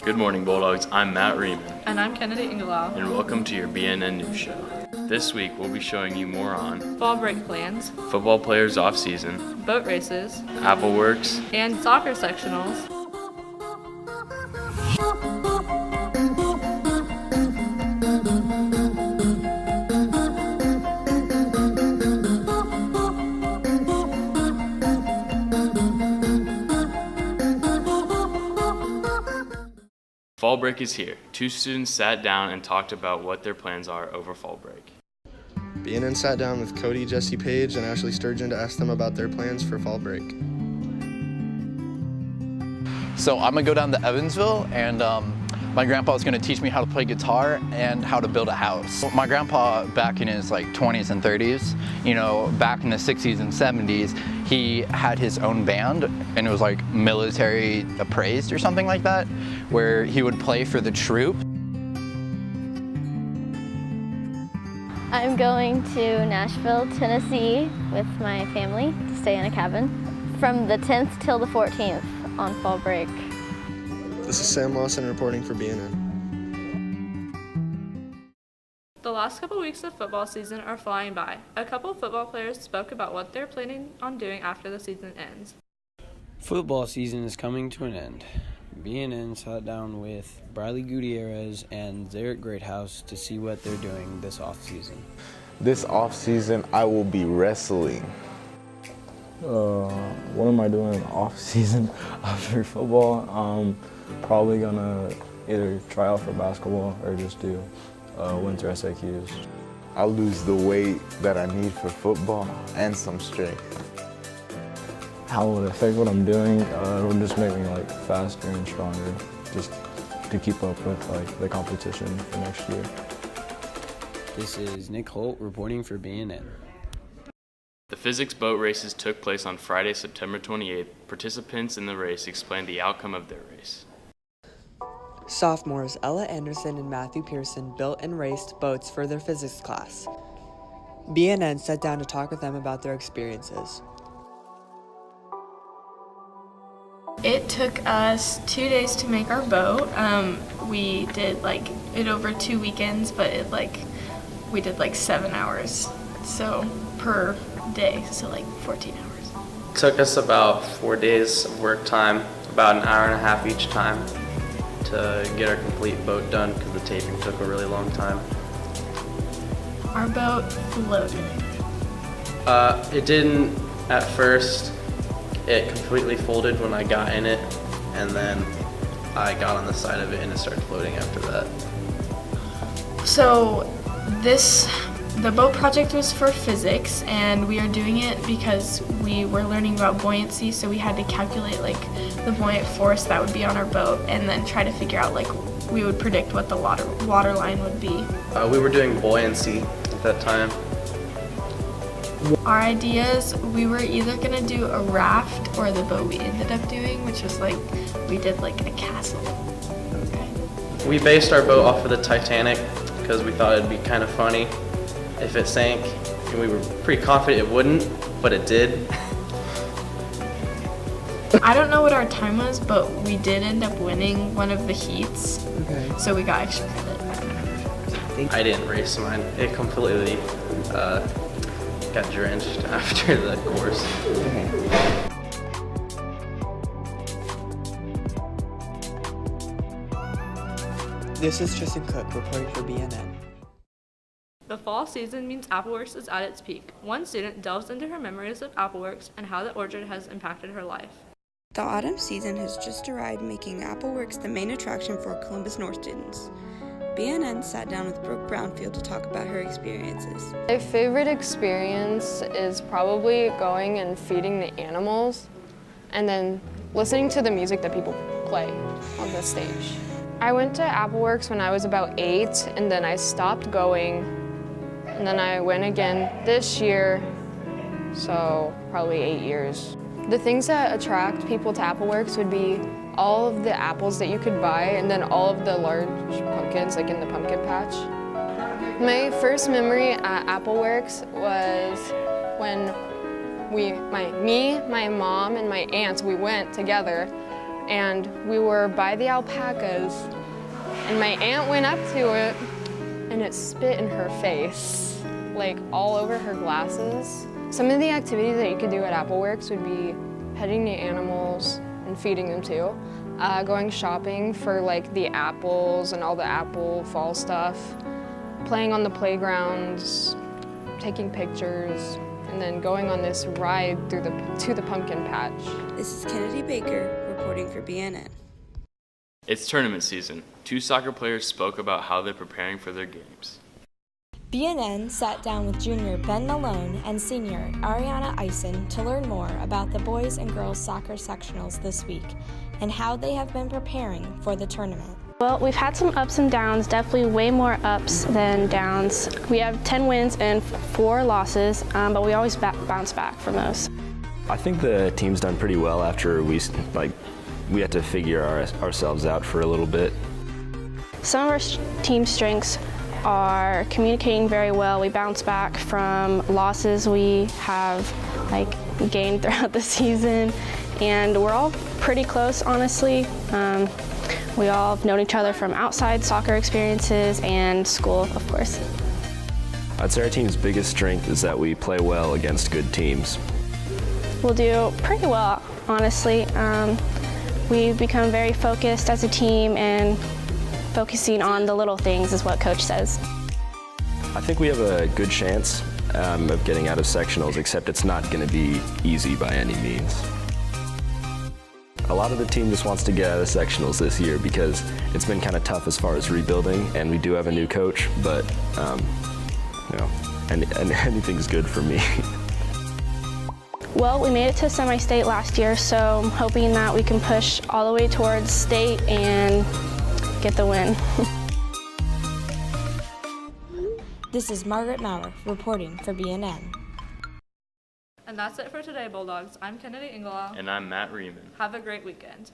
Good morning, Bulldogs. I'm Matt Riemann. And I'm Kennedy Ingelow. And welcome to your BNN News Show. This week, we'll be showing you more on fall break plans, football players off-season, boat races, AppleWorks, and soccer sectionals. Fall break is here. Two students sat down and talked about what their plans are over fall break. BNN sat down with Cody, Jesse Page, and Ashley Sturgeon to ask them about their plans for fall break. So I'm gonna go down to Evansville, and my grandpa is gonna teach me how to play guitar and how to build a house. My grandpa, back in his 20s and 30s, back in the 60s and 70s, he had his own band, and it was like military appraised or something like that, where he would play for the troop. I'm going to Nashville, Tennessee with my family to stay in a cabin from the 10th till the 14th on fall break. This is Sam Lawson reporting for BNN. The last couple weeks of football season are flying by. A couple football players spoke about what they're planning on doing after the season ends. Football season is coming to an end. BNN sat down with Briley Gutierrez and Zarek Greathouse to see what they're doing this offseason. This offseason, I will be wrestling. What am I doing in the off season after football? Probably gonna either try out for basketball or just do winter SAQs. I'll lose the weight that I need for football and some strength. How will it affect what I'm doing? It'll just make me faster and stronger, just to keep up with the competition for next year. This is Nick Holt reporting for BNN. The physics boat races took place on Friday, September 28th. Participants in the race explained the outcome of their race. Sophomores Ella Anderson and Matthew Pearson built and raced boats for their physics class. BNN sat down to talk with them about their experiences. It took us 2 days to make our boat. We did it over 2 weekends, but we did 7 hours so per day, so 14 hours. It took us about 4 days of work time, about an hour and a half each time to get our complete boat done because the taping took a really long time. Our boat floated. It didn't at first. It completely folded when I got in it, and then I got on the side of it and it started floating after that. So the boat project was for physics, and we are doing it because we were learning about buoyancy, so we had to calculate the buoyant force that would be on our boat and then try to figure out we would predict what the water line would be. We were doing buoyancy at that time. Our ideas, we were either gonna do a raft or the boat we ended up doing, which was we did a castle. Okay. We based our boat off of the Titanic because we thought it'd be kind of funny if it sank, and we were pretty confident it wouldn't, but it did. I don't know what our time was, but we did end up winning one of the heats, so we got extra credit. I didn't race mine. It completely got drenched after the course. This is Tristan Cook reporting for BNN. The fall season means AppleWorks is at its peak. One student delves into her memories of AppleWorks and how the orchard has impacted her life. The autumn season has just arrived, making AppleWorks the main attraction for Columbus North students. BNN sat down with Brooke Brownfield to talk about her experiences. My favorite experience is probably going and feeding the animals and then listening to the music that people play on the stage. I went to AppleWorks when I was about 8, and then I stopped going, and then I went again this year, so probably 8 years. The things that attract people to AppleWorks would be all of the apples that you could buy, and then all of the large pumpkins, in the pumpkin patch. My first memory at AppleWorks was when me, my mom, and my aunt, we went together and we were by the alpacas, and my aunt went up to it, and it spit in her face, like all over her glasses. Some of the activities that you could do at AppleWorks would be petting the animals and feeding them too, going shopping for like the apples and all the apple fall stuff, playing on the playgrounds, taking pictures, and then going on this ride to the pumpkin patch. This is Kennedy Baker reporting for BNN. It's tournament season. 2 soccer players spoke about how they're preparing for their games. BNN sat down with junior Ben Malone and senior Ariana Eisen to learn more about the boys and girls soccer sectionals this week and how they have been preparing for the tournament. Well, we've had some ups and downs, definitely way more ups than downs. We have 10 wins and 4 losses, but we always bounce back from those. I think the team's done pretty well after we had to figure ourselves out for a little bit. Some of our team strengths are communicating very well. We bounce back from losses we have gained throughout the season, and we're all pretty close, honestly. We all have known each other from outside soccer experiences and school, of course. I'd say our team's biggest strength is that we play well against good teams. We'll do pretty well, honestly. We've become very focused as a team, and focusing on the little things is what Coach says. I think we have a good chance of getting out of sectionals, except it's not going to be easy by any means. A lot of the team just wants to get out of sectionals this year because it's been kind of tough as far as rebuilding, and we do have a new coach, but anything's good for me. Well, we made it to semi-state last year, so I'm hoping that we can push all the way towards state and get the win. This is Margaret Maurer reporting for BNN. And that's it for today, Bulldogs. I'm Kennedy Ingelaw. And I'm Matt Riemann. Have a great weekend.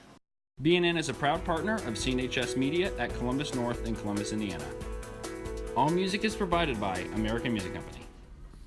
BNN is a proud partner of CNHS Media at Columbus North in Columbus, Indiana. All music is provided by American Music Company.